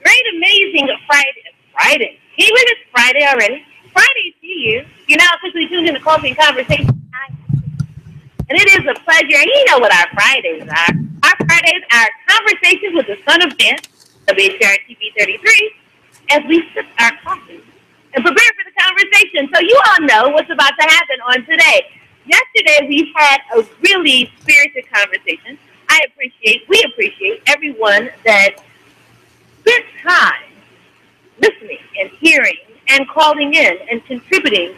Great, amazing Friday. Can you believe it's Friday already? Friday to you. You're now officially tuned in to Coffee and Conversation. And it is a pleasure. And you know what our Fridays are. Our Fridays are conversations with the son of Dan, WHPR TV 33, as we sip our coffee and prepare for the conversation. So you all know what's about to happen on today. Yesterday, we had a really spirited conversation. We appreciate everyone that spent time listening and hearing and calling in and contributing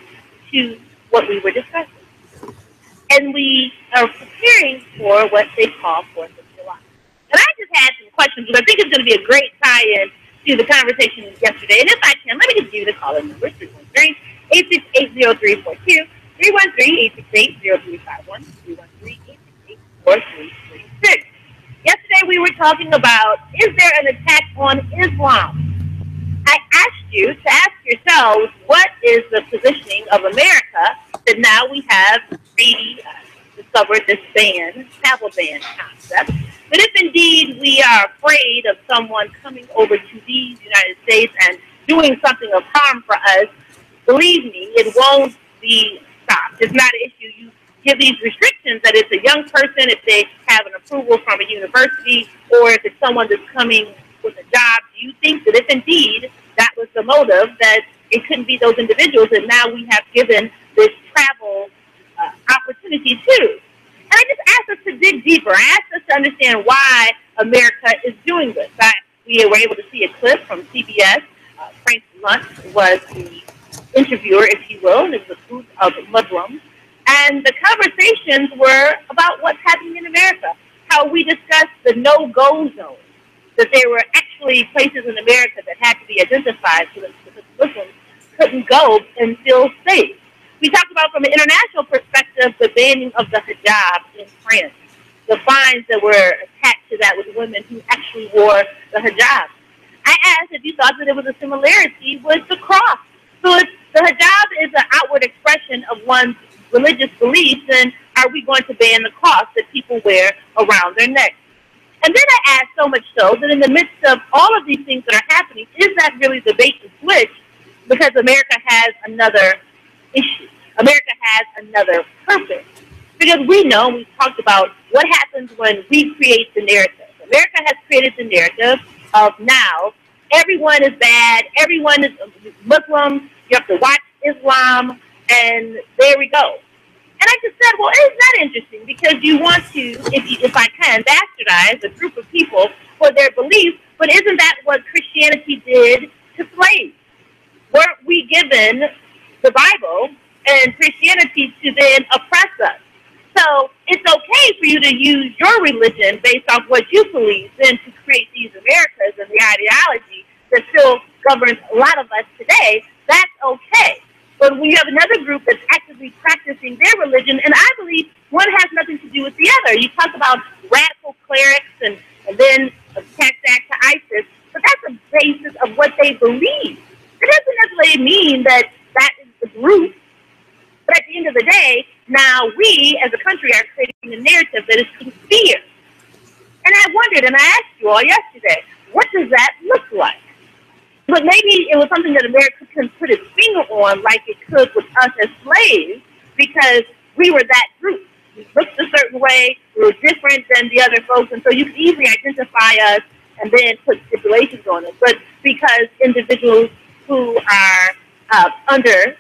to what we were discussing. And we are preparing for what they call 4th of July. And I just had some questions, but I think it's going to be a great tie-in to the conversation yesterday. And if I can, let me just give you the call-in number, 313-868-0342, 313-868-0351, 313-868-4336. Yesterday we were talking about, is there an attack on Islam? I asked you to ask yourselves, what is the positioning of America that now we have discovered this travel ban concept? But if indeed we are afraid of someone coming over to the United States and doing something of harm for us, believe me, it won't be stopped. It's not an issue. You give these restrictions that it's a young person, if they have an approval from a university, or if it's someone that's coming with a job. Do you think that if indeed that was the motive, that it couldn't be those individuals that now we have given this travel opportunity to? And I just asked us to dig deeper. I asked us to understand why America is doing this. We were able to see a clip from CBS. Frank Luntz was the interviewer, if you will, and it was a group of Muslims. And the conversations were about what's happening in America, how we discussed the no-go zone, that there were actually places in America that had to be identified so that Muslims couldn't go and feel safe. We talked about, from an international perspective, the banning of the hijab in France, the fines that were attached to that with women who actually wore the hijab. I asked if you thought that there was a similarity with the cross. So if the hijab is an outward expression of one's religious beliefs, then are we going to ban the cross that people wear around their neck? And then I asked, so much so that in the midst of all of these things that are happening, is that really the bait and switch? Because America has another issue. America has another purpose. Because we know, we've talked about what happens when we create the narrative. America has created the narrative of now everyone is bad, everyone is Muslim, you have to watch Islam, and there we go. And I just said, well, isn't that interesting? Because you want to, if I can, bastardize a group of people for their beliefs, but isn't that what Christianity did to slaves? Weren't we given the Bible and Christianity to then oppress us? So it's okay for you to use your religion based off what you believe then to create these Americas and the ideology that still governs a lot of us today. That's okay. But when you have another group that's actively practicing their religion, and I believe one has nothing to do with the other. You talk about radical clerics and then attach that to ISIS, but that's the basis of what they believe. It doesn't necessarily mean that that is the group, but at the end of the day, now we as a country are creating a narrative that is fear. And I wondered, and I asked you all yesterday, what does that look like? But maybe it was something that America couldn't put its finger on like it could with us as slaves, because we were that group. We looked a certain way, we were different than the other folks, and so you could easily identify us and then put stipulations on it. But because individuals who are under,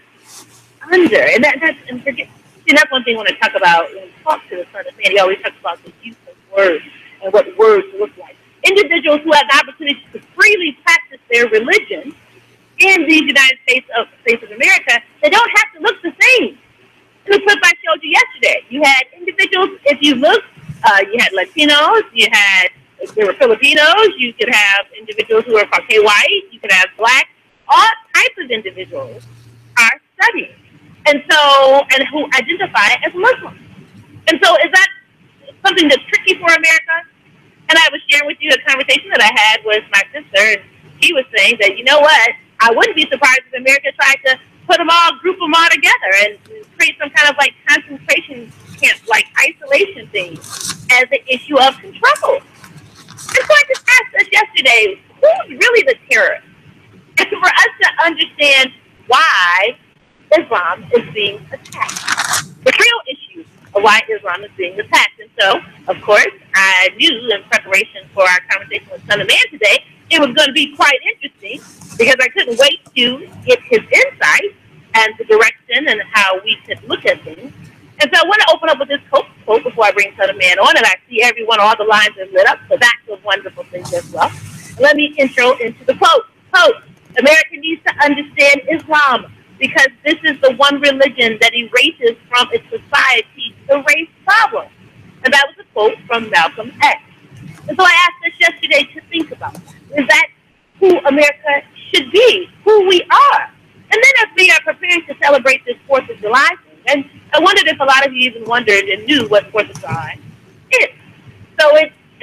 and that's one thing I want to talk about when we talk to the son of man. He always talks about the use of words and what words look like. Individuals who have the opportunity to freely practice their religion in the United States of America, they don't have to look the same. The clip I showed you yesterday, you had individuals, if you look, you had Latinos, there were Filipinos, you could have individuals who are Caucasian white, you could have black, all types of individuals are studying. And who identify as Muslims. And so is that something that's tricky for America? And I was sharing with you a conversation that I had with my sister, and she was saying that, you know what, I wouldn't be surprised if America tried to group them all together and create some kind of like concentration camp, like isolation thing as an issue of control. And so Islam is being attacked. The real issue of why Islam is being attacked. And so, of course, I knew in preparation for our conversation with Son of Man today, it was going to be quite interesting because I couldn't wait to get his insight and the direction and how we could look at things. And so I want to open up with this quote before I bring Son of Man on, and I see all the lines are lit up, so that's a wonderful thing as well. Let me intro into the quote. Quote, America needs to understand Islam because this is the one religion that erases from its society the race problem. And that was a quote from Malcolm X. And so I asked us yesterday to think about, is that who America should be, who we are? And then as we are preparing to celebrate this 4th of July thing, and I wondered if a lot of you even wondered and knew what 4th of July is. So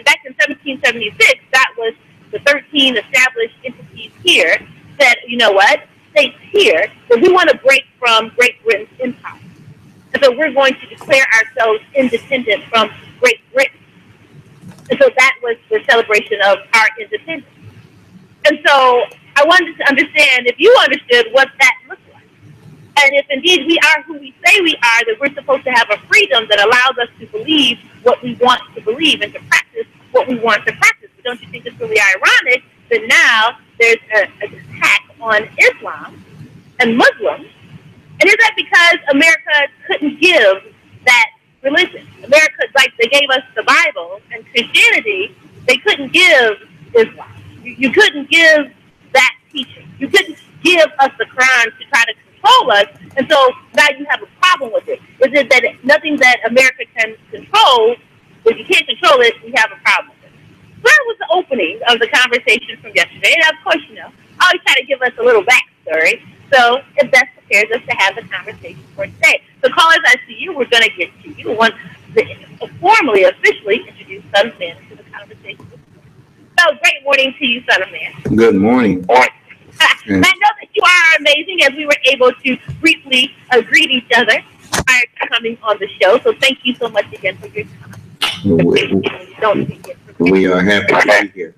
back in 1776, that was the 13 established entities here said, you know what, states here, that we want to break from Great Britain's empire. And so we're going to declare ourselves independent from Great Britain. And so that was the celebration of our independence. And so I wanted to understand if you understood what that looked like. And if indeed we are who we say we are, that we're supposed to have a freedom that allows us to believe what we want to believe and to practice what we want to practice. But don't you think it's really ironic that now there's an attack on Islam and Muslims? And is that because America couldn't give that religion? America, like they gave us the Bible and Christianity, they couldn't give Islam. You couldn't give that teaching. You couldn't give us the Quran to try to control us. And so now you have a problem with it. Is it that nothing that America can control, if you can't control it, we have a problem with it? So that was the opening of the conversation from yesterday. And of course, I always try to give us a little backstory. So if that prepares us to have the conversation for today. So callers, I see you. We're going to get to you. Want to formally, officially introduce Son of Man to the conversation. So great morning to you, Son of Man. Good morning. I know that you are amazing, as we were able to briefly greet each other prior to coming on the show. So thank you so much again for your time. We are happy to be here.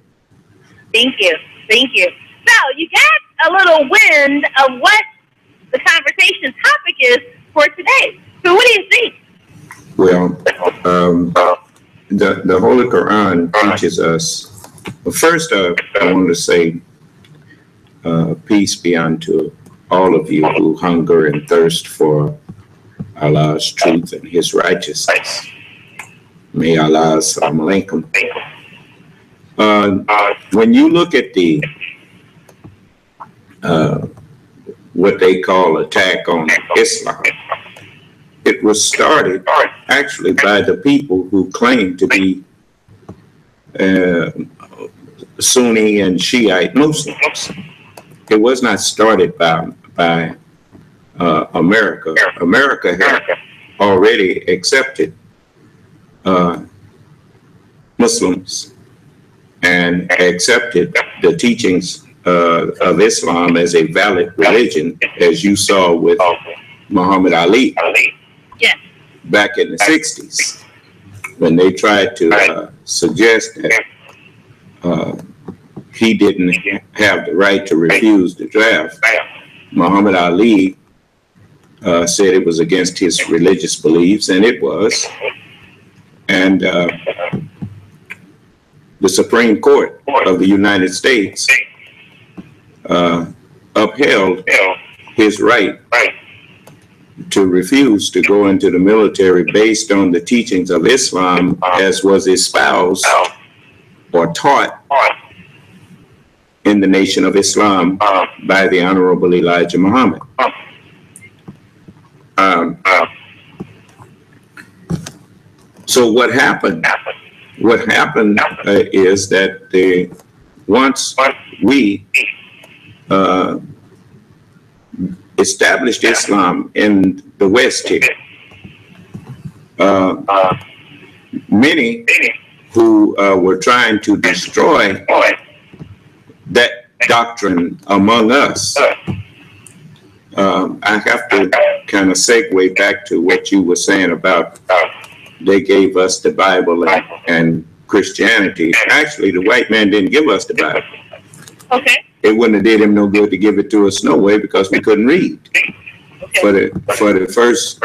Thank you. Thank you. So you got a little wind of what the conversation topic is for today. So what do you think? Well, the Holy Quran teaches us. Well, first, I want to say peace be unto all of you who hunger and thirst for Allah's truth and His righteousness. May Allah, assalamu alaikum. When you look at the what they call attack on Islam, it was started actually by the people who claim to be Sunni and Shiite Muslims. It was not started by America. America had already accepted Muslims and accepted the teachings of Islam as a valid religion, as you saw with Muhammad Ali back in the 60s, when they tried to suggest that he didn't have the right to refuse the draft. Muhammad Ali said it was against his religious beliefs, and it was. And the Supreme Court of the United States upheld his right to refuse to go into the military based on the teachings of Islam as was espoused or taught in the Nation of Islam by the Honorable Elijah Muhammad. So what happened? What happened is that once we established Islam in the West here, many who were trying to destroy that doctrine among us. I have to kind of segue back to what you were saying about they gave us the Bible and Christianity. Actually, the white man didn't give us the Bible. Okay. It wouldn't have did him no good to give it to us no way because we couldn't read. for the first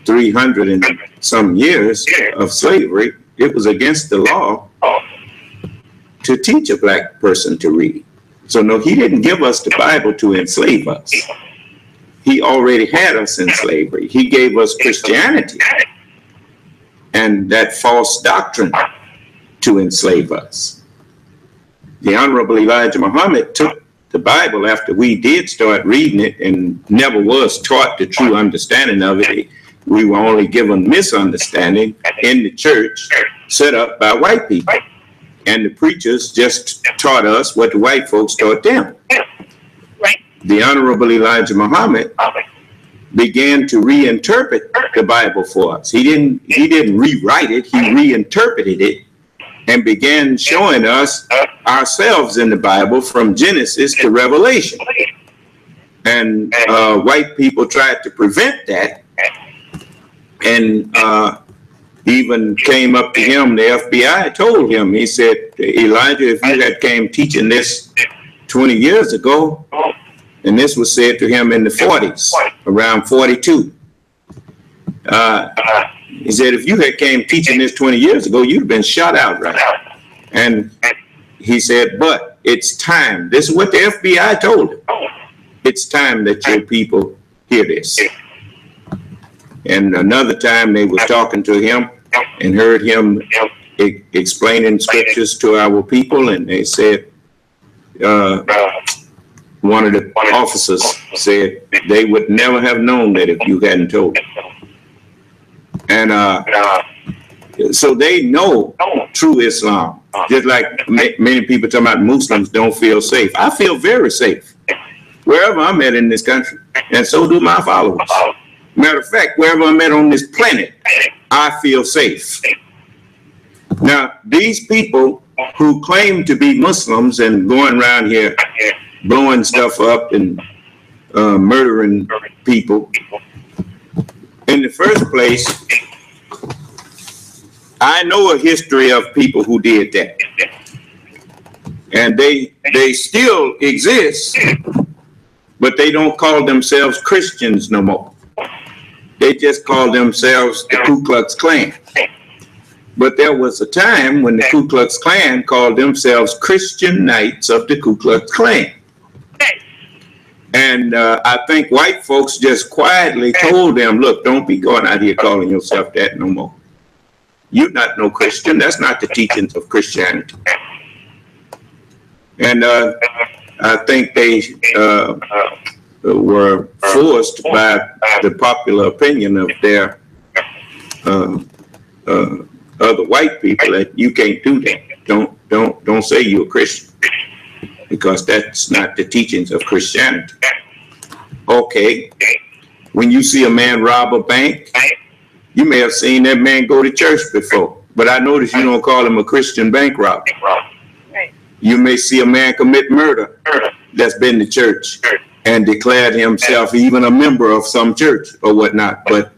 300 and some years of slavery, it was against the law to teach a black person to read. So no, he didn't give us the Bible to enslave us. He already had us in slavery. He gave us Christianity and that false doctrine to enslave us. The Honorable Elijah Muhammad took the Bible after we did start reading it and never was taught the true understanding of it. We were only given misunderstanding in the church set up by white people. And the preachers just taught us what the white folks taught them. Right. The Honorable Elijah Muhammad began to reinterpret the Bible for us. He didn't rewrite it, he reinterpreted it and began showing us ourselves in the Bible from Genesis to Revelation. And white people tried to prevent that, and even came up to him. The FBI told him, he said, Elijah, if you had came teaching this 20 years ago, and this was said to him in the 40s, around 42. He said, if you had came teaching this 20 years ago, you'd have been shot outright. And he said, but it's time. This is what the FBI told him. It's time that your people hear this. And another time they was talking to him and heard him explaining scriptures to our people, and they said, one of the officers said they would never have known that if you hadn't told them. And so they know true Islam, just like many people talking about Muslims don't feel safe. I feel very safe wherever I'm at in this country, and so do my followers. Matter of fact, wherever I'm at on this planet, I feel safe. Now, these people who claim to be Muslims and going around here blowing stuff up and murdering people, in the first place, I know a history of people who did that. And they still exist, but they don't call themselves Christians no more. They just call themselves the Ku Klux Klan. But there was a time when the Ku Klux Klan called themselves Christian Knights of the Ku Klux Klan. And I think white folks just quietly told them, look, don't be going out here calling yourself that no more. You're not no Christian. That's not the teachings of Christianity. And I think they were forced by the popular opinion of their other white people that you can't do that. Don't say you're a Christian, because that's not the teachings of Christianity. Okay, when you see a man rob a bank, you may have seen that man go to church before, but I notice you don't call him a Christian bank robber. You may see a man commit murder that's been to church and declared himself even a member of some church or whatnot, but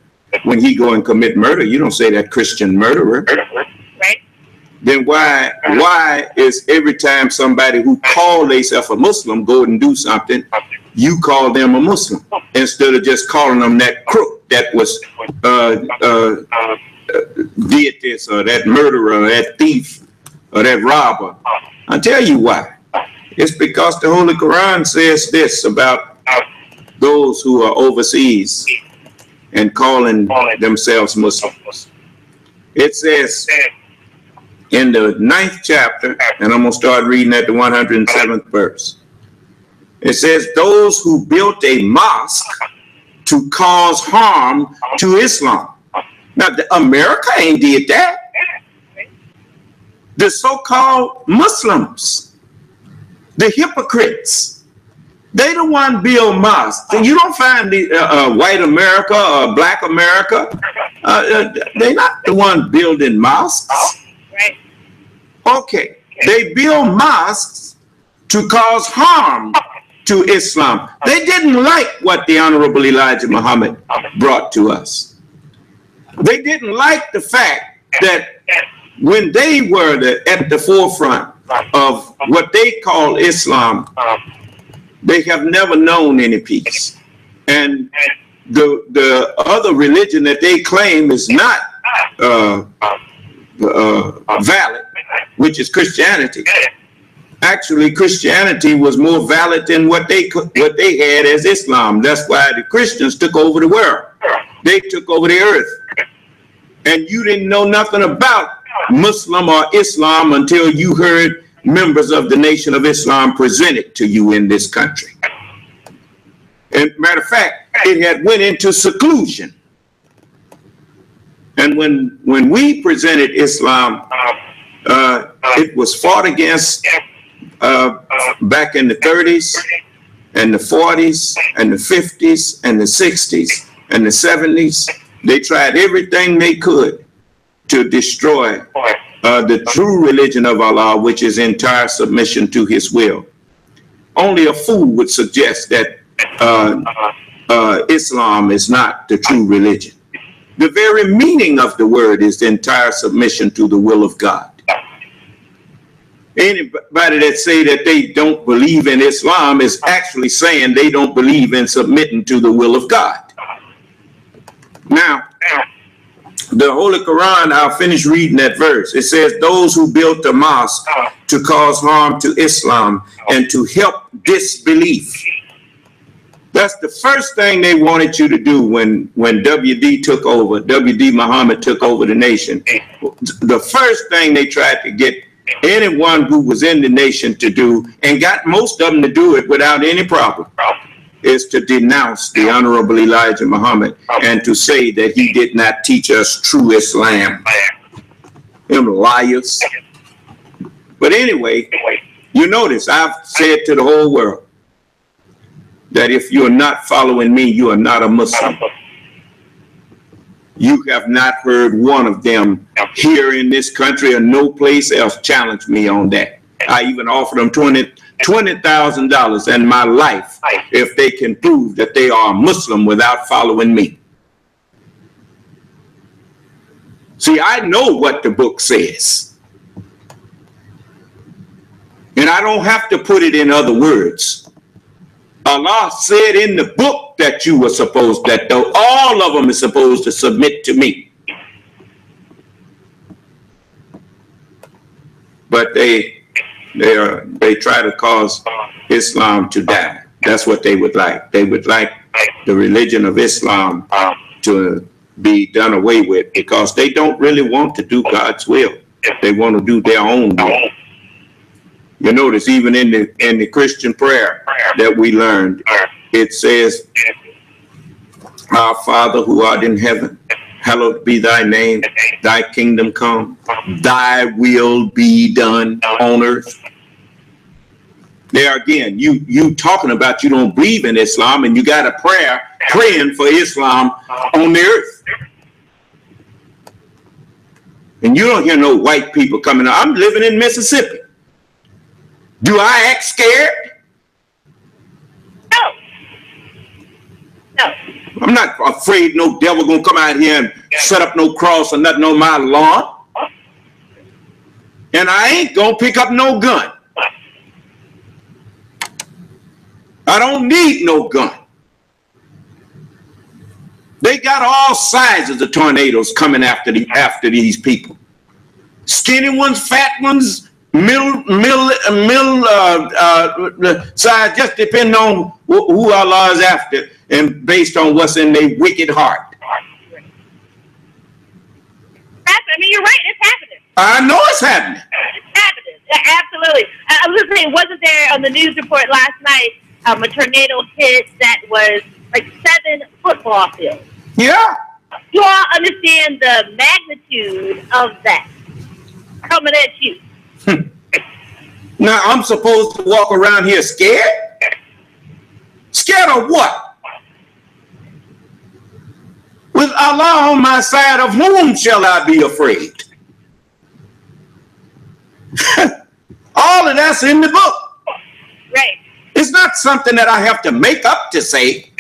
when he go and commit murder, you don't say that Christian murderer. Then why is every time somebody who call themselves a Muslim go and do something, you call them a Muslim instead of just calling them that crook that was did this, or that murderer, or that thief, or that robber? I'll tell you why. It's because the Holy Quran says this about those who are overseas and calling themselves Muslims. It says in the 9th chapter, and I'm going to start reading at the 107th verse. It says, those who built a mosque to cause harm to Islam. Now, America ain't did that. The so-called Muslims, the hypocrites, they the one build mosques. You don't find the white America or black America. They're not the one building mosques. Okay, they build mosques to cause harm to Islam. They didn't like what the Honorable Elijah Muhammad brought to us. They didn't like the fact that when they were at the forefront of what they call Islam, they have never known any peace. And the other religion that they claim is not valid, which is Christianity. Actually, Christianity was more valid than what they had as Islam. That's why the Christians took over the world. They took over the earth. And you didn't know nothing about Muslim or Islam until you heard members of the Nation of Islam present it to you in this country. And matter of fact, it had went into seclusion. And when we presented Islam, it was fought against back in the 30s and the 40s and the 50s and the 60s and the 70s. They tried everything they could to destroy the true religion of Allah, which is entire submission to His will. Only a fool would suggest that Islam is not the true religion. The very meaning of the word is the entire submission to the will of God. Anybody that say that they don't believe in Islam is actually saying they don't believe in submitting to the will of God. Now, the Holy Quran, I'll finish reading that verse. It says, those who built a mosque to cause harm to Islam and to help disbelief. That's the first thing they wanted you to do when WD took over, WD Muhammad took over the nation. The first thing they tried to get anyone who was in the nation to do, and got most of them to do it without any problem, is to denounce the Honorable Elijah Muhammad and to say that he did not teach us true Islam. Them liars. But anyway, you notice I've said to the whole world that if you're not following me, you are not a Muslim. You have not heard one of them here in this country or no place else challenge me on that. I even offered them $20,000 in my life if they can prove that they are a Muslim without following me. See, I know what the book says. And I don't have to put it in other words. Allah said in the book that you were supposed, that though all of them is supposed to submit to me. But they try to cause Islam to die. That's what they would like. They would like the religion of Islam to be done away with, because they don't really want to do God's will. They want to do their own will. You notice even in the Christian prayer that we learned, it says, our Father who art in heaven, hallowed be thy name, thy kingdom come, thy will be done on earth. There again, you talking about you don't believe in Islam, and you got a prayer praying for Islam on the earth. And you don't hear no white people coming out. I'm living in Mississippi. Do I act scared? No. No. I'm not afraid no devil gonna come out here and set up no cross or nothing on my lawn. And I ain't gonna pick up no gun. I don't need no gun. They got all sizes of tornadoes coming after these people. Skinny ones, fat ones, middle size, just depending on who Allah is after and based on what's in their wicked heart. I mean, you're right. It's happening. I know it's happening. It's happening. Absolutely. I was just saying, wasn't there on the news report last night a tornado hit that was like 7 football fields? Yeah. You all understand the magnitude of that coming at you. Now I'm supposed to walk around here scared? Scared of what? With Allah on my side, of whom shall I be afraid? All of that's in the book. Right. It's not something that I have to make up to say.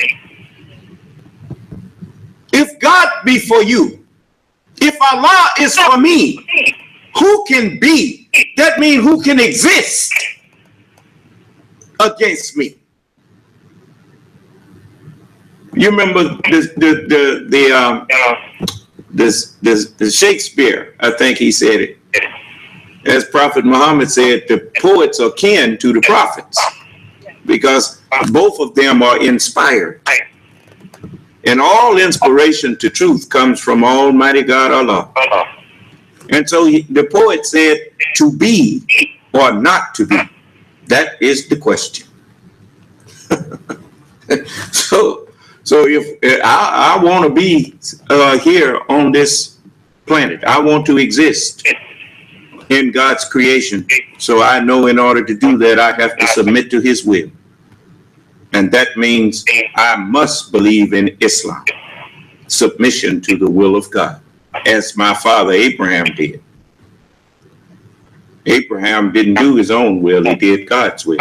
If God be for you, if Allah is for me, who can be? That means who can exist against me? You remember the Shakespeare? I think he said it. As Prophet Muhammad said, the poets are kin to the prophets because both of them are inspired. And all inspiration to truth comes from Almighty God Allah. And so the poet said, to be or not to be, that is the question. So if I want to be here on this planet, I want to exist in God's creation. So I know in order to do that, I have to submit to his will. And that means I must believe in Islam, submission to the will of God, as my father Abraham did. Abraham didn't do his own will, he did God's will.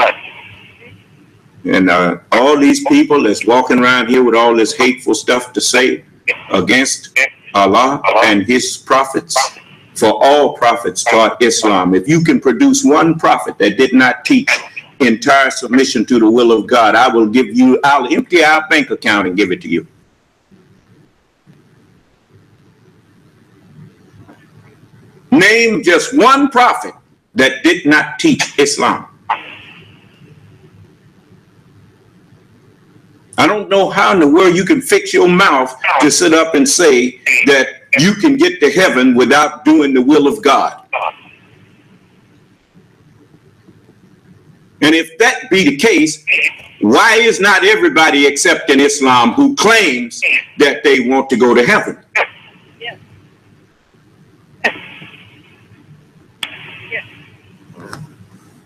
And all these people that's walking around here with all this hateful stuff to say against Allah and his prophets, for all prophets taught Islam. If you can produce one prophet that did not teach entire submission to the will of God, I'll empty our bank account and give it to you. Name just one prophet that did not teach Islam. I don't know how in the world you can fix your mouth to sit up and say that you can get to heaven without doing the will of God. And if that be the case, why is not everybody accepting Islam who claims that they want to go to heaven?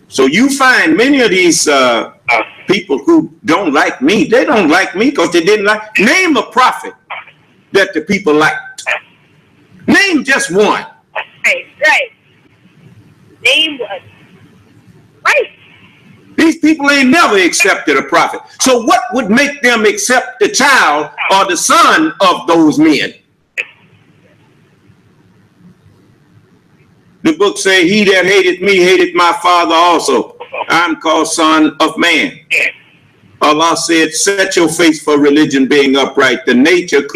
So you find many of these people who don't like me, they don't like me because they didn't like. Name a prophet that the people liked. Name just one. Right. Name one. Right. These people ain't never accepted a prophet. So what would make them accept the child or the son of those men? The book say, he that hated me hated my father also. I'm called son of man. Allah said, set your face for religion being upright. The nature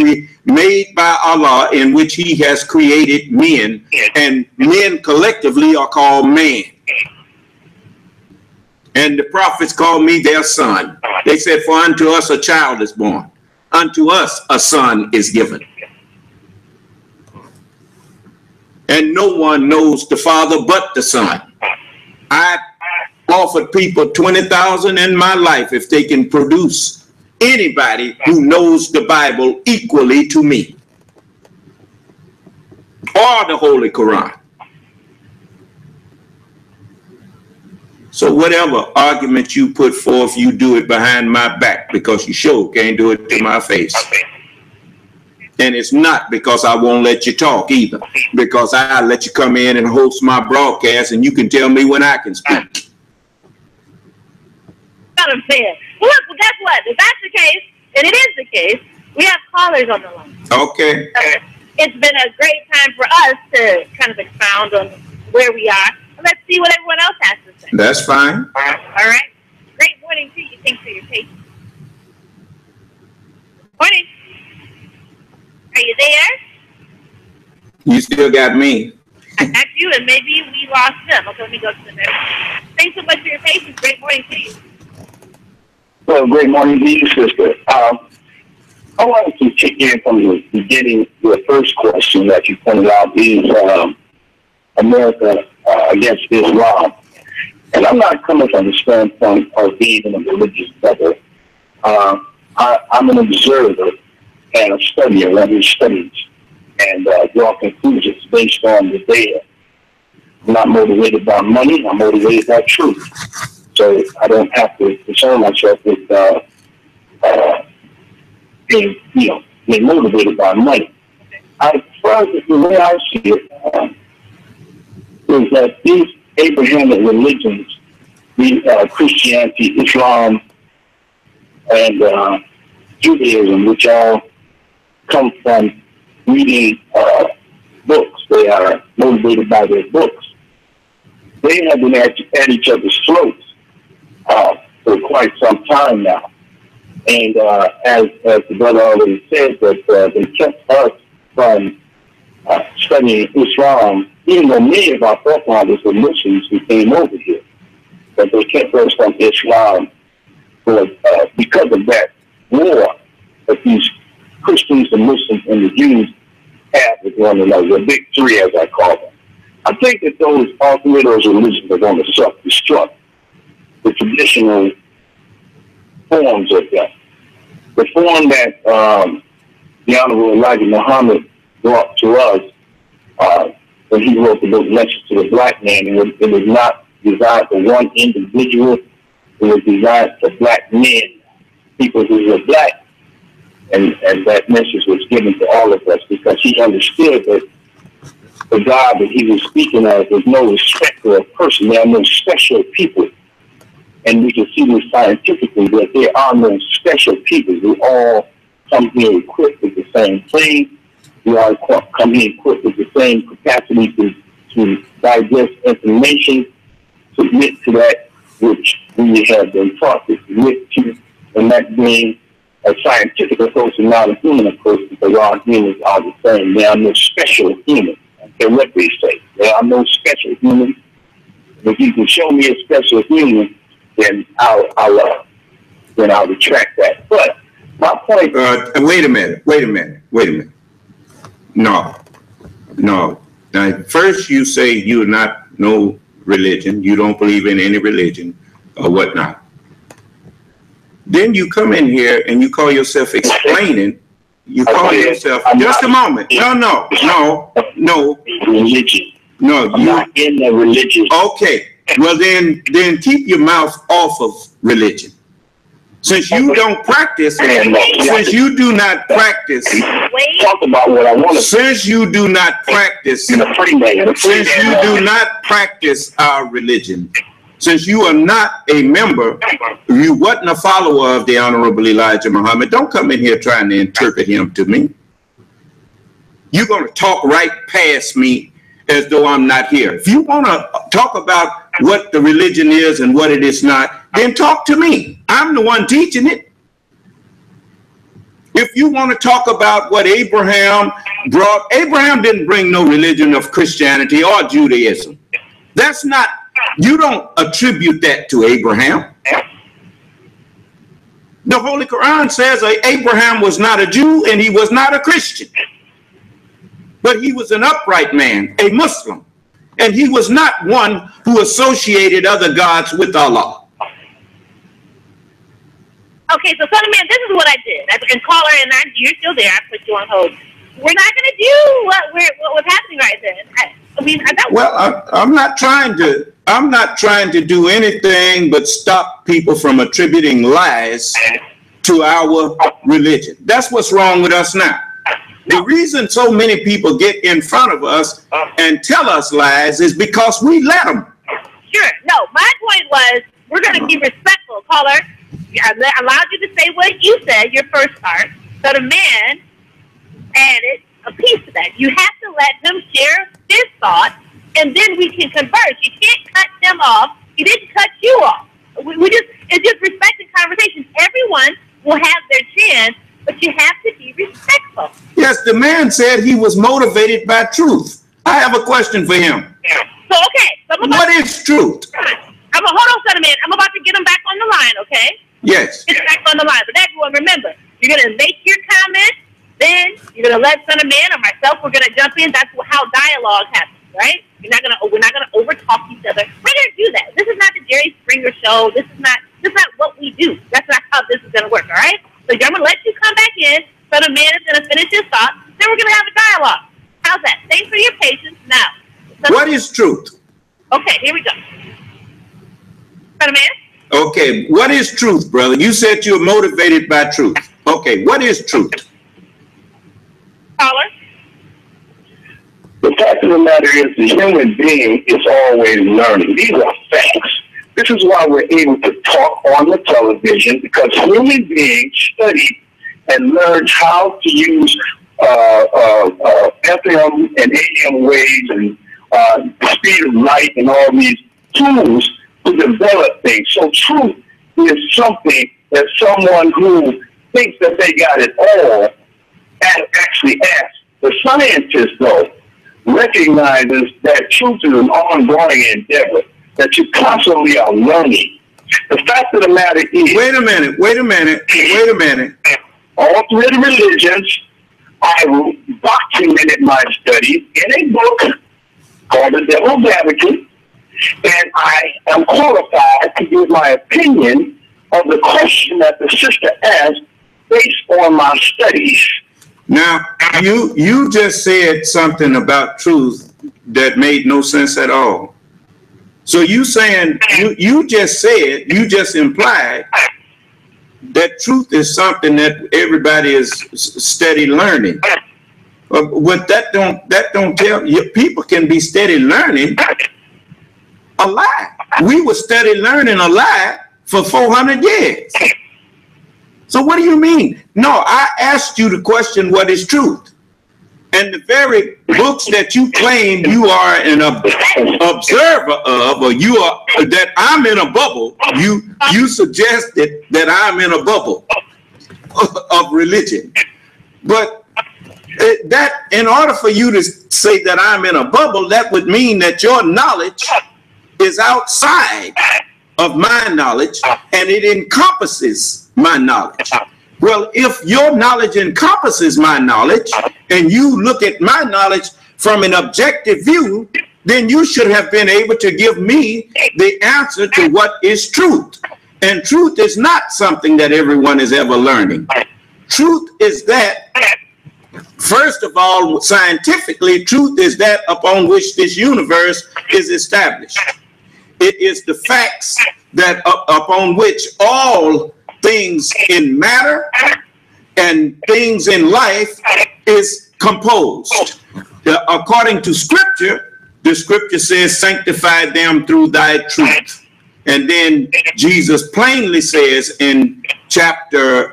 made by Allah in which he has created men, and men collectively are called man. And the prophets called me their son. They said, for unto us a child is born. Unto us a son is given. And no one knows the Father but the Son. I offered people 20,000 in my life if they can produce anybody who knows the Bible equally to me, or the Holy Quran. So whatever argument you put forth, you do it behind my back because you sure can't do it to my face. And it's not because I won't let you talk either, because I'll let you come in and host my broadcast and you can tell me when I can speak. What I'm saying. Well, look, guess what? If that's the case, and it is the case, we have callers on the line. Okay. It's been a great time for us to kind of expound on where we are. Let's see what everyone else has to say. That's fine. All right. Great morning to you. Thanks for your patience. Morning. Are you there? You still got me. I got you, and maybe we lost them. Okay, let me go to the next. Thanks so much for your patience. Great morning to you. Well, great morning to you, sister. I wanted to kick in from the beginning. Your first question that you pointed out is America against Islam. And I'm not coming from the standpoint of being in a religious bubble. I'm an observer and a studier, one who studies and draw conclusions based on the data. I'm not motivated by money, I'm motivated by truth. So I don't have to concern myself with being motivated by money. The way I see it is that these Abrahamic religions, Christianity, Islam, and Judaism, which all come from reading books. They are motivated by their books. They have been at each other's throats for quite some time now. And as the brother already said, that they kept us from studying Islam, even though many of our forefathers were Muslims who came over here. But they kept us from Islam because of that war that these Christians, the Muslims, and the Jews have with one another, the big three, as I call them. I think that all three of those religions are going to self-destruct the traditional forms of them. The form that the Honorable Elijah Muhammad brought to us when he wrote the book Message to the Black Man, it was not designed for one individual. It was designed for black men, people who were black. And that message was given to all of us because he understood that the God that he was speaking of was no respecter of person. There are no special people. And we can see this scientifically that there are no special people. We all come here equipped with the same thing. We all come here equipped with the same capacity to digest information, submit to that which we have been taught to submit to, and that being a scientific approach and not a human approach, because all humans are the same. There are no special humans. I don't care what they say. There are no special humans. If you can show me a special human, then I'll retract that. But my point. Wait a minute. No. Now, first you say you're not no religion. You don't believe in any religion or whatnot. Then you come in here and you call yourself explaining. You call yourself, just a moment. No. Religion. No, I'm not in the religion. Okay. Well, then keep your mouth off of religion. Since you don't practice, since you do not practice, talk about what I want to. Since you do not practice, since you do not practice our religion, since you are not a member, you wasn't a follower of the Honorable Elijah Muhammad, don't come in here trying to interpret him to me. You're going to talk right past me as though I'm not here. If you want to talk about what the religion is and what it is not, then talk to me. I'm the one teaching it. If you want to talk about what Abraham brought, Abraham didn't bring no religion of Christianity or Judaism. That's not, you don't attribute that to Abraham. The Holy Quran says Abraham was not a Jew and he was not a Christian. But he was an upright man, a Muslim. And he was not one who associated other gods with Allah. Okay, so Son of Man, this is what I did. And caller, and you're still there. I put you on hold. We're not going to do what was happening right then. Well, I'm not trying to do anything but stop people from attributing lies to our religion. That's what's wrong with us now. The reason so many people get in front of us and tell us lies is because we let them. Sure. No, my point was we're going to be respectful. Caller, I allowed you to say what you said, your first part. So the man added a piece to that. You have to let him share his thoughts, and then we can converse. You can't cut him off. He didn't cut you off. It's just respecting conversations. Everyone will have their chance, but you have to be respectful. Yes, the man said he was motivated by truth. I have a question for him. So, okay. So what is truth? Hold on, Son of Man. I'm about to get him back on the line, okay? Yes. Get back on the line. But everyone, remember, you're going to make your comments, then you're going to let Son of Man or myself, we're going to jump in. That's how dialogue happens, right? We're not going to overtalk each other. We're going to do that. This is not the Jerry Springer show. This is not what we do. That's not how this is going to work, all right? So I'm going to let you come back in. Son of Man is going to finish his thoughts. Then we're going to have a dialogue. How's that? Thanks for your patience. Now. What is truth? Okay, here we go. Son of Man? Okay, what is truth, brother? You said you're motivated by truth. Okay, what is truth? Caller? The fact of the matter is the human being is always learning. These are facts. This is why we're able to talk on the television, because human beings study and learn how to use FM and AM waves and the speed of light and all these tools to develop things. So truth is something that someone who thinks that they got it all actually asks. The scientist, though, recognizes that truth is an ongoing endeavor, that you constantly are learning. The fact of the matter is... Wait a minute. All three of the religions, I documented my studies in a book called The Devil's Advocate, and I am qualified to give my opinion of the question that the sister asked based on my studies. Now, you just said something about truth that made no sense at all. So you saying, you just implied that truth is something that everybody is steady learning. What that don't tell you, people can be steady learning a lie. We were steady learning a lie for 400 years. So what do you mean? No, I asked you the question, what is truth? And the very books that you claim you are an observer of, or you are, that I'm in a bubble, you suggested that I'm in a bubble of religion. But that, in order for you to say that I'm in a bubble, that would mean that your knowledge is outside of my knowledge and it encompasses my knowledge. Well, if your knowledge encompasses my knowledge and you look at my knowledge from an objective view, then you should have been able to give me the answer to what is truth. And truth is not something that everyone is ever learning. Truth is that, first of all, scientifically, truth is that upon which this universe is established. It is the facts that upon which all things in matter and things in life is composed. According to scripture, the scripture says, sanctify them through thy truth. And then Jesus plainly says in chapter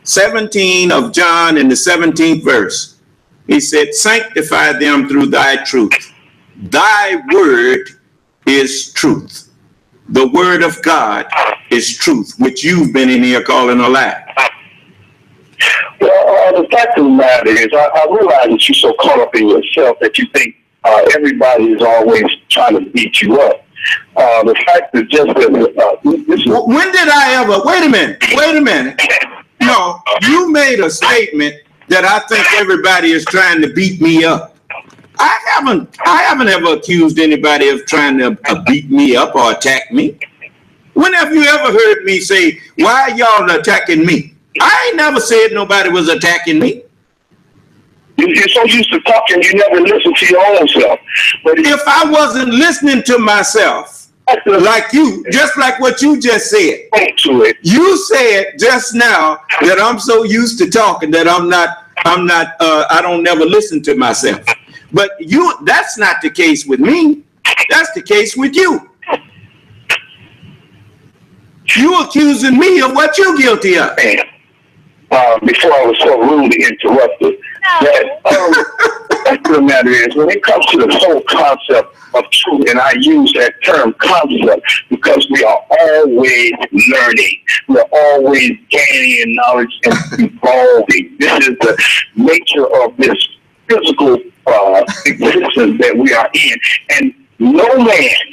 17 of John, in the 17th verse, he said, sanctify them through thy truth. Thy word is truth. The word of God is truth, which you've been in here calling a lie. Well, the fact of the matter is, I realize that you're so caught up in yourself that you think everybody is always trying to beat you up. The fact is just that... when did I ever... Wait a minute. No, you made a statement that I think everybody is trying to beat me up. I haven't ever accused anybody of trying to beat me up or attack me. When have you ever heard me say, why are y'all attacking me? I ain't never said nobody was attacking me. You're so used to talking, you never listen to your own self. But if I wasn't listening to myself, like you, just like what you just said, you said just now that I'm so used to talking that I don't never listen to myself. But that's not the case with me. That's the case with you. You accusing me of what you're guilty of. Before I was so rudely interrupted, the matter is, when it comes to the whole concept of truth, and I use that term concept because we are always learning. We're always gaining in knowledge and evolving. This is the nature of this physical existence that we are in, and no man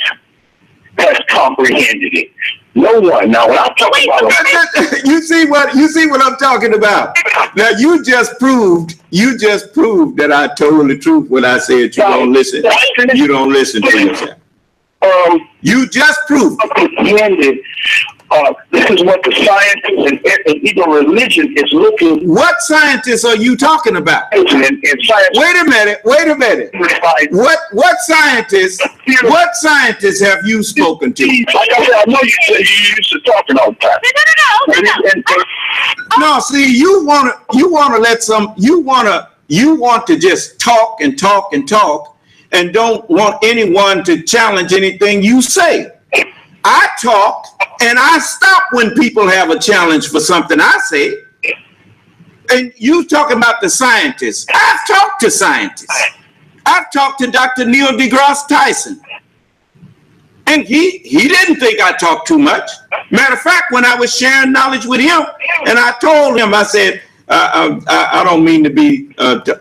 has comprehended it. No one. Now, when I talk about you see what I'm talking about. Now, you just proved that I told the truth when I said you don't listen. You don't listen to yourself. You just proved. This is what the scientists and even religion is looking. What scientists are you talking about? In science. Wait a minute. What scientists have you spoken to? Like I said, I know you said you used to talking all the time. No, see, you want to just talk and talk and talk and don't want anyone to challenge anything you say. I talk and I stop when people have a challenge for something I say. And you talking about the scientists. I've talked to scientists. I've talked to Dr. Neil deGrasse Tyson. And he didn't think I talked too much. Matter of fact, when I was sharing knowledge with him, and I told him, I said, I don't mean to be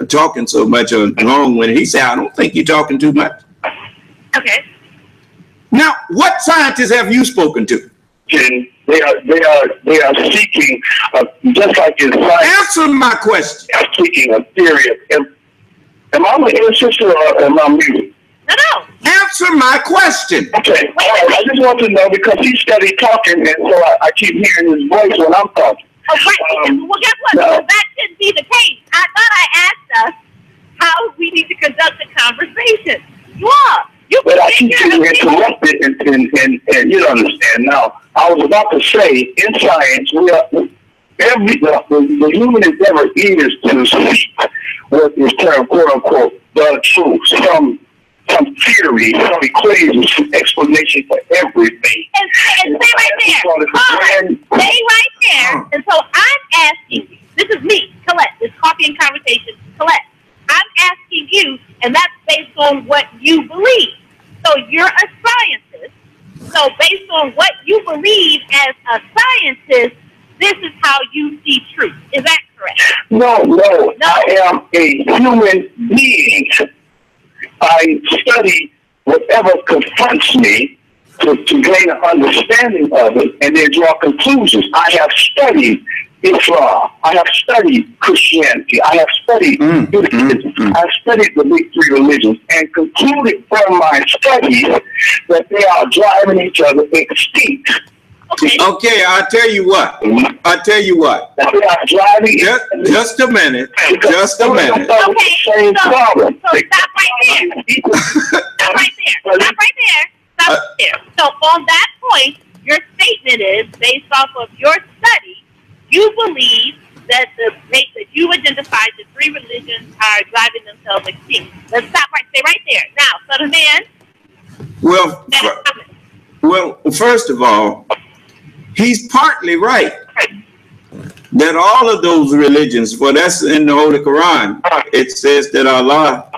talking so much or long-winded. He said, I don't think you're talking too much. Okay. Now, what scientists have you spoken to? They are seeking, just like in science. Answer my question. They are seeking a theory of. Am I your sister or am I muted? No. Answer my question. Okay. I just want to know because he studied talking, and so I keep hearing his voice when I'm talking. Oh, right. Well, guess what? No. That shouldn't be the case. I thought I asked us how we need to conduct a conversation. You are. But I keep getting interrupted, and you don't understand. Now, I was about to say, in science, the human endeavor is to seek what is termed, quote unquote, the truth, some theory, some equation, some explanation for everything. And stay right there. Stay right there. And so I'm asking you, this is me, Collette, this coffee and conversation, Collette. I'm asking you, and that's based on what you believe. So you're a scientist. So based on what you believe as a scientist, this is how you see truth. Is that correct? No. I am a human being. I study whatever confronts me to gain an understanding of it and then draw conclusions. I have studied Islam. I have studied Christianity. I have studied Judaism. I've studied the big three religions and concluded from my studies that they are driving each other extinct. Okay, I'll tell you what. That they are driving just a minute. Just a minute. Okay, so stop right there. Stop right there. So on that point, your statement is, based off of your study, you believe that you identified the three religions are driving themselves extinct. Let's stay right there. Now, son of man. Well, first of all, he's partly right that all of those religions, well, that's in the Holy Quran. It says that Allah,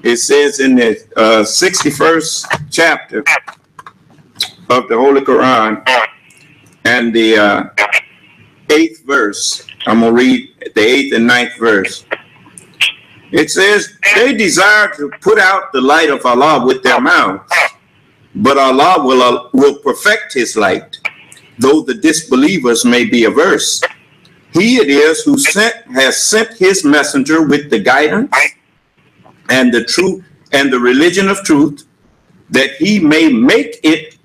it says in the 61st chapter of the Holy Quran and the 8th verse. I'm going to read the 8th and 9th verse. It says, they desire to put out the light of Allah with their mouths, but Allah will perfect his light, though the disbelievers may be averse. He it is who has sent his messenger with the guidance and the truth and the religion of truth, that he may make it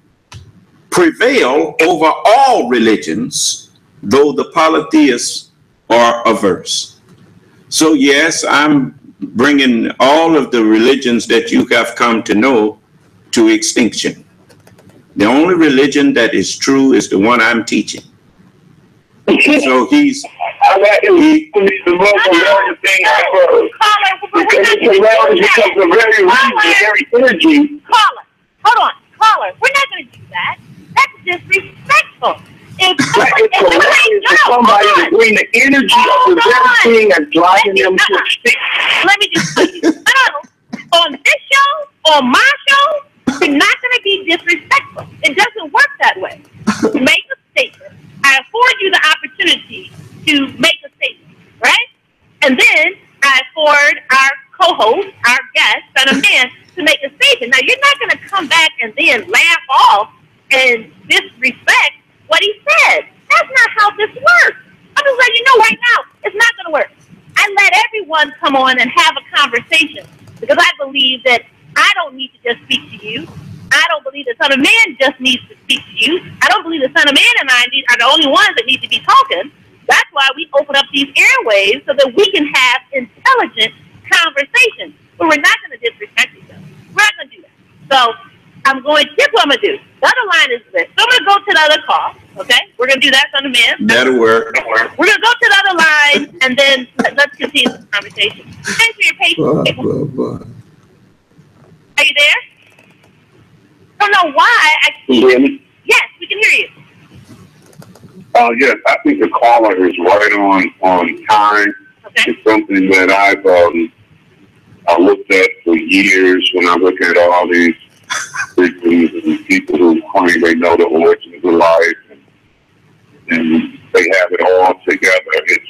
prevail over all religions, though the polytheists are averse. So yes, I'm bringing all of the religions that you have come to know to extinction. The only religion that is true is the one I'm teaching. So he's the most hilarious thing I've heard. Because the very energy. Caller, we're not going to do that. That's disrespectful. It's hilarious for somebody to bring the energy of the very thing and driving them to extinct. Let me just tell you, on this show, on my show, we're not going to be disrespectful. It doesn't work that way. Make a statement. I afford you the opportunity to make a statement, right? And then I afford our co-host, our guest, son of man, to make a statement. Now, you're not going to come back and then laugh off and disrespect what he said. That's not how this works. I'm just letting you know right now, it's not going to work. I let everyone come on and have a conversation because I believe that I don't need to just speak to you. I don't believe the Son of Man just needs to speak to you. I don't believe the Son of Man and I are the only ones that need to be talking. That's why we open up these airwaves so that we can have intelligent conversations. But we're not going to disrespect each other. We're not going to do that. So here's what I'm going to do. The other line is this. So I'm going to go to the other call, okay? We're going to do that, Son of Man. That'll work. We're going to go to the other line, and then let's continue the conversation. Thanks for your patience. Are you there? I don't know why. Can you hear me? Yes, we can hear you. Yes, I think the caller is right on time. Okay. It's something that I've looked at for years when I look at all these Christians and people who claim they know the origins of life and they have it all together. It's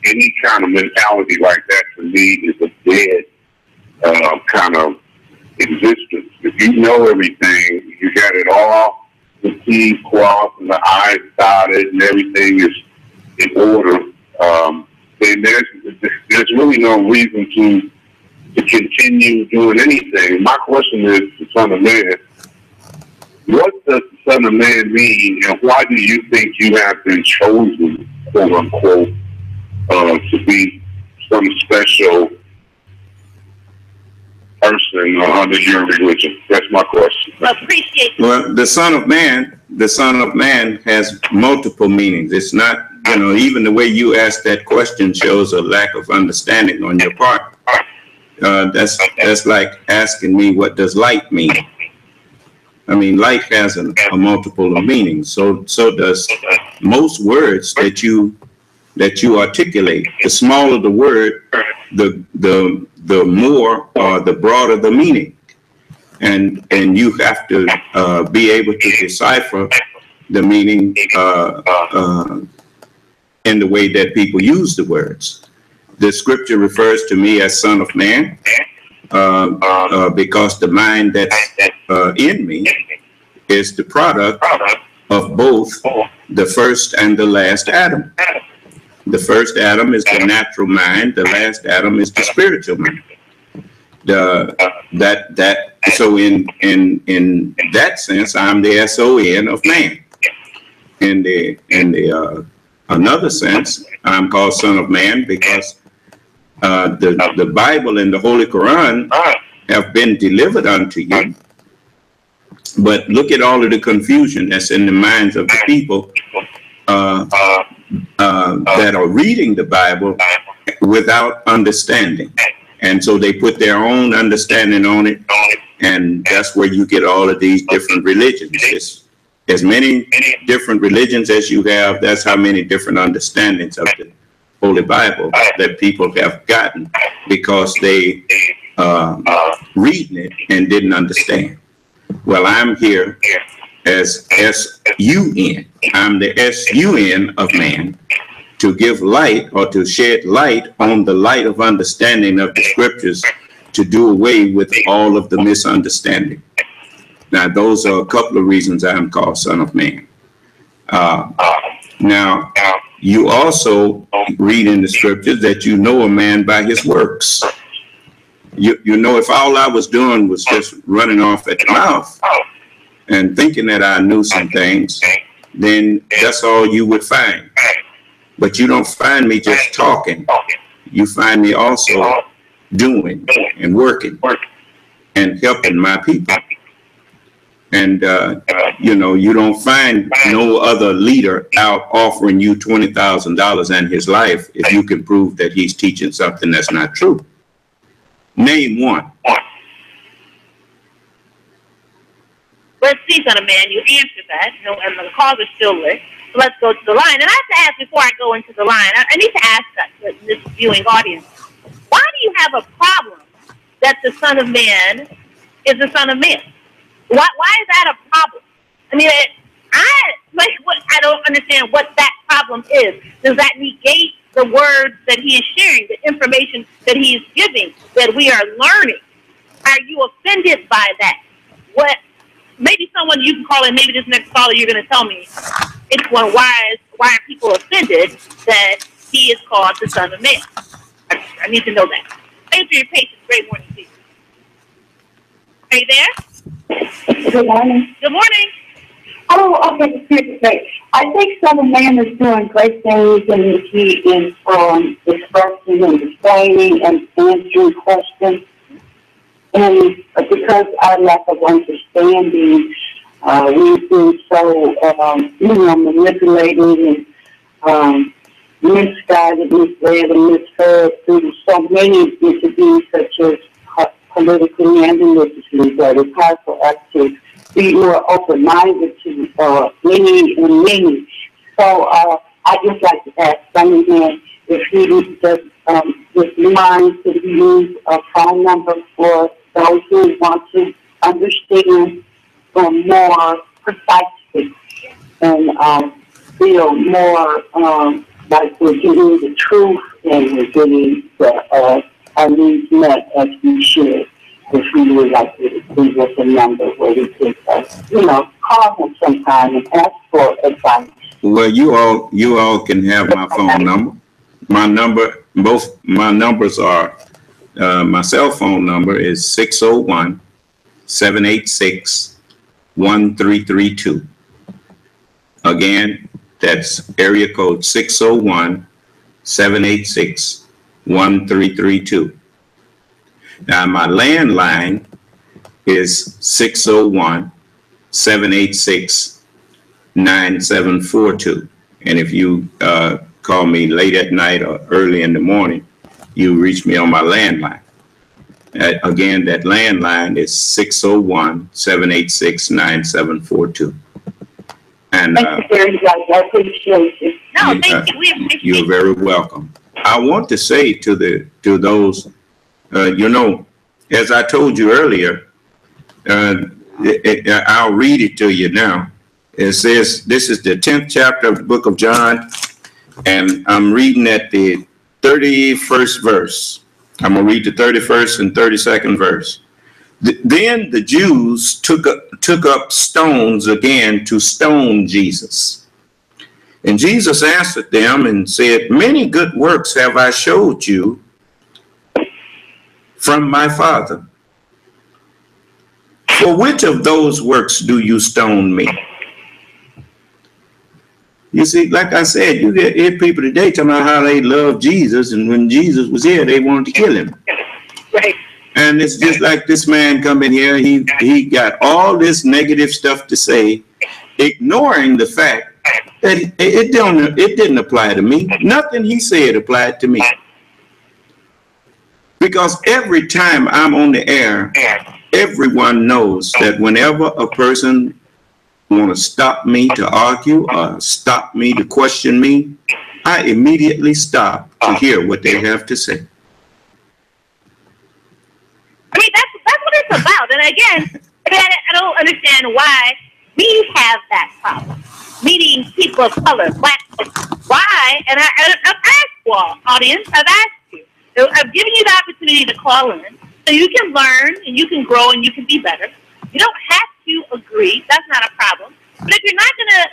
any kind of mentality like that to me is a dead kind of existence. If you know everything, you got it all, the T's crossed and the I's dotted and everything is in order, then there's really no reason to continue doing anything. My question is, the Son of Man, what does the Son of Man mean, and why do you think you have been chosen, quote unquote, to be some special person under your religion? That's my question. Well, the Son of Man has multiple meanings. It's not, even the way you asked that question shows a lack of understanding on your part. That's like asking me, what does light mean? I mean, light has a multiple of meanings. So does most words that you articulate. The smaller the word, the more or the broader the meaning, and you have to be able to decipher the meaning in the way that people use the words. The scripture refers to me as Son of Man because the mind that's in me is the product of both the first and the last Adam. The first Adam is the natural mind. The last Adam is the spiritual mind. So in that sense, I'm the S-O-N of man. In the another sense, I'm called Son of Man because the Bible and the Holy Quran have been delivered unto you. But look at all of the confusion that's in the minds of the people that are reading the Bible without understanding. And so they put their own understanding on it, and that's where you get all of these different religions. It's as many different religions as you have, that's how many different understandings of the Holy Bible that people have gotten because they reading it and didn't understand. Well, I'm here as S-U-N. I'm the S-U-N of man, to give light or to shed light on the light of understanding of the scriptures, to do away with all of the misunderstanding. Now, those are a couple of reasons I'm called Son of Man. Now, you also read in the scriptures that you know a man by his works. You know, if all I was doing was just running off at the mouth and thinking that I knew some things, then that's all you would find. But you don't find me just talking. You find me also doing and working and helping my people. And, you don't find no other leader out offering you $20,000 in his life if you can prove that he's teaching something that's not true. Name one. Let's see, Son of Man, you answered that, and the calls are still lit. So let's go to the line. And I have to ask, before I go into the line, I need to ask this viewing audience, why do you have a problem that the Son of Man is the Son of Man? Why is that a problem? I mean, I don't understand what that problem is. Does that negate the words that he is sharing, the information that he is giving, that we are learning? Are you offended by that? What? Maybe someone you can call in, maybe this next caller you're going to tell me, it's one, why are people offended that he is called the Son of Man? I need to know that. Thanks for your patience. Great morning to you. Are you there? Good morning. Good morning. Oh, okay. Great. I think Son of Man is doing great things, and he is expressing and explaining and answering questions. And because our lack of understanding, we've been so, manipulated and misguided, misled, and misheard through so many interviews, such as politically and religiously, that it's hard for us to be more open-minded to many. So I'd just like to ask someone if he does just mind to use a phone number for those who want to understand more precisely and feel more like we're getting the truth and we're getting our needs met as we should. If we would like to leave us a number where we could, call him sometime and ask for advice. Well, you all can have my phone number. Both my numbers are, my cell phone number is 601-786-1332. Again, that's area code 601-786-1332. Now, my landline is 601-786-9742. And if you call me late at night or early in the morning, you reach me on my landline. Again, that landline is 601-786-9742. And thank you very much. I appreciate it. No, thank you. We appreciate it. You're very welcome. I want to say to those, as I told you earlier, I'll read it to you now. It says, this is the 10th chapter of the book of John, and I'm reading at the 31st verse. I'm going to read the 31st and 32nd verse. Then the Jews took up stones again to stone Jesus. And Jesus answered them and said, many good works have I showed you from my Father. For which of those works do you stone me? You see, like I said, you hear people today talking about how they love Jesus, and when Jesus was here, they wanted to kill him. Right. And it's just like this man come in here, he got all this negative stuff to say, ignoring the fact that it didn't apply to me. Nothing he said applied to me. Because every time I'm on the air, everyone knows that whenever a person want to stop me to argue or stop me to question me, I immediately stop to hear what they have to say. I mean, that's what it's about. And again, I don't understand why we have that problem. Meeting people of color, black folks. Why? And I've asked you all, audience, I've asked you. I've given you the opportunity to call in so you can learn and you can grow and you can be better. You don't have to agree. That's not a problem. But if you're not going to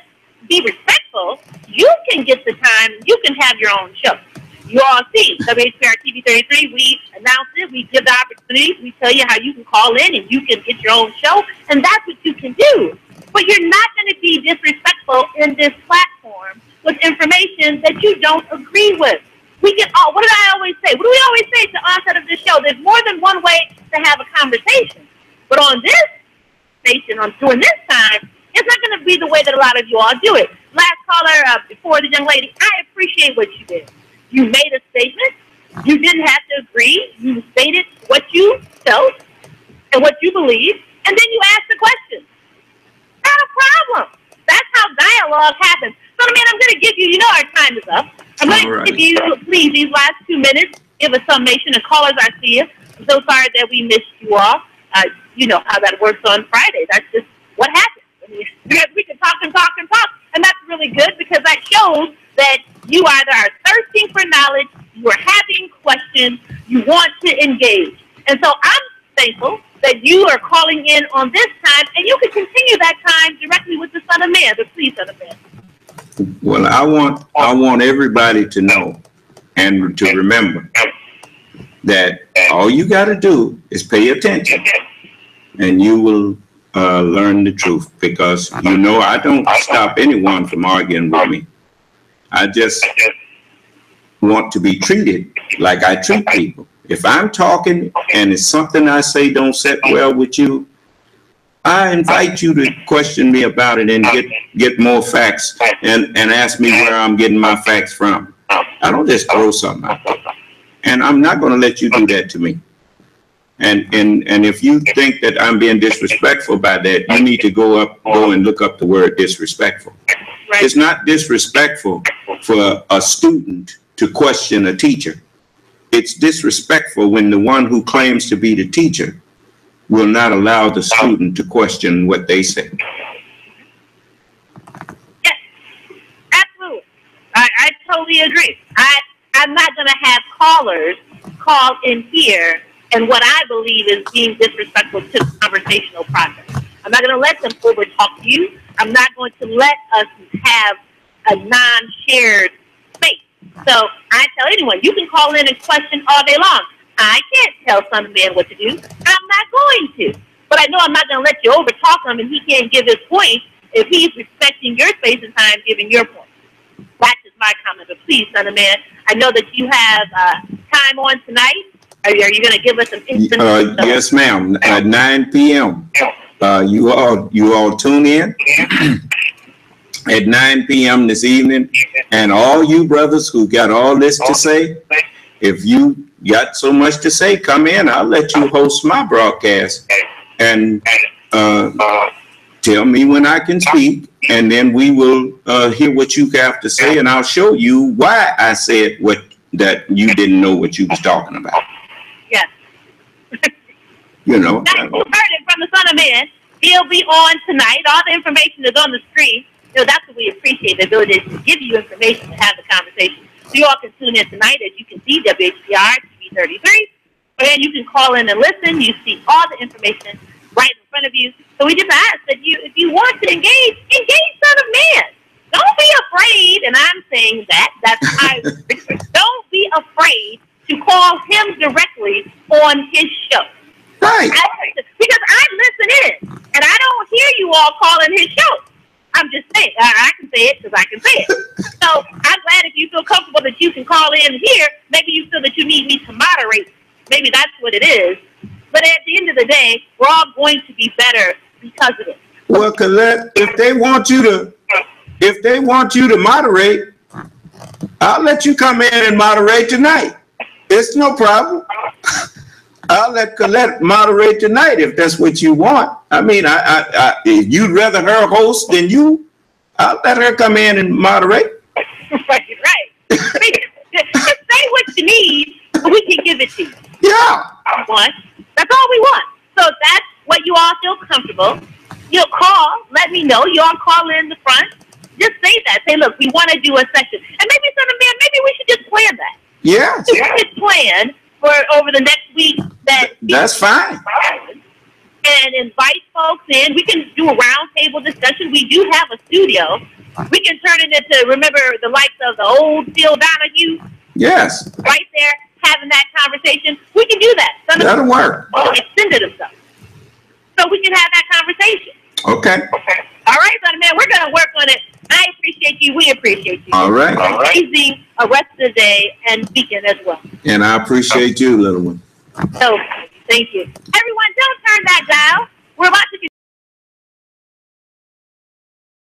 be respectful, you can get the time. You can have your own show. You all see WHPR TV 33. We announce it. We give the opportunity. We tell you how you can call in and you can get your own show. And that's what you can do. But you're not going to be disrespectful in this platform with information that you don't agree with. We can all, what did I always say? What do we always say at the onset of this show? There's more than one way to have a conversation. But on this station, during this time, it's not going to be the way that a lot of you all do it. Last caller, before the young lady, I appreciate what you did. You made a statement. You didn't have to agree. You stated what you felt and what you believe, and then you asked the question. Not a problem. That's how dialogue happens. So, man, I'm going to give you, our time is up. I'm going to give you, please, these last 2 minutes, give a summation. And callers, I see you. I'm so sorry that we missed you all. You know how that works on Friday. That's just what happens. I mean, we can talk and talk and talk, and that's really good because that shows that you either are thirsting for knowledge, you are having questions, you want to engage. And so I'm thankful that you are calling in on this time, and you can continue that time directly with the Son of Man, the please, Son of Man. Well, I want everybody to know and to remember that all you got to do is pay attention, and you will learn the truth. Because I don't stop anyone from arguing with me. I just want to be treated like I treat people. If I'm talking and it's something I say don't sit well with you, I invite you to question me about it and get more facts and ask me where I'm getting my facts from. I don't just throw something out there. And I'm not going to let you do that to me. And if you think that I'm being disrespectful by that, you need to go and look up the word disrespectful. Right. It's not disrespectful for a student to question a teacher. It's disrespectful when the one who claims to be the teacher will not allow the student to question what they say. Yes, absolutely. I totally agree. I'm not going to have callers call in here and what I believe is being disrespectful to the conversational process. I'm not going to let them over talk to you. I'm not going to let us have a non-shared space. So I tell anyone, you can call in and question all day long. I can't tell some man what to do. I'm not going to. But I know I'm not going to let you over talk him and he can't give his point if he's respecting your space and time giving your point. That's just my comment. But please, son of man, I know that you have time on tonight. Are you going to give us some instant? Yes, ma'am. At 9 p.m. You all tune in at 9 p.m. this evening, and all you brothers who got all this to say, if you got so much to say, come in. I'll let you host my broadcast and tell me when I can speak, and then we will hear what you have to say, and I'll show you why I said that you didn't know what you was talking about. Yes. You know. You heard it from the son of man. He'll be on tonight. All the information is on the screen. So that's what we appreciate, the ability to give you information to have the conversation. So you all can tune in tonight, as you can see, WHPR TV 33. And you can call in and listen. You see all the information right in front of you. So we just ask that if you want to engage son of man. Don't be afraid, and I'm saying don't be afraid to call him directly on his show. Right. Because I listen in, and I don't hear you all calling his show. I'm just saying, I can say it because I can say it. So I'm glad if you feel comfortable that you can call in here. Maybe you feel that you need me to moderate. Maybe that's what it is. But at the end of the day, we're all going to be better because of it. Well, Collette, if they want you to moderate, I'll let you come in and moderate tonight. It's no problem. I'll let Collette moderate tonight if that's what you want. I mean, if you'd rather her host than you, I'll let her come in and moderate. Right. Just say what you need, so we can give it to you. Yeah. That's all we want. So if that's what you all feel comfortable, you'll call, let me know. You all call in the front. Just say that. Say, look, we want to do a session. And maybe, son of man, maybe we should just plan that. Yeah. We should plan for over the next week that's fine. And invite folks in. We can do a roundtable discussion. We do have a studio. We can turn it into, remember, the likes of the old Phil Donahue? Yes. Right there, having that conversation. We can do that. That'll work. Extended himself. So we can have that conversation. Okay. All right, son of man, we're going to work on it. I appreciate you. We appreciate you. All right. Amazing rest of the day and weekend as well. And I appreciate you, little one. So, thank you. Everyone, don't turn that dial. We're about to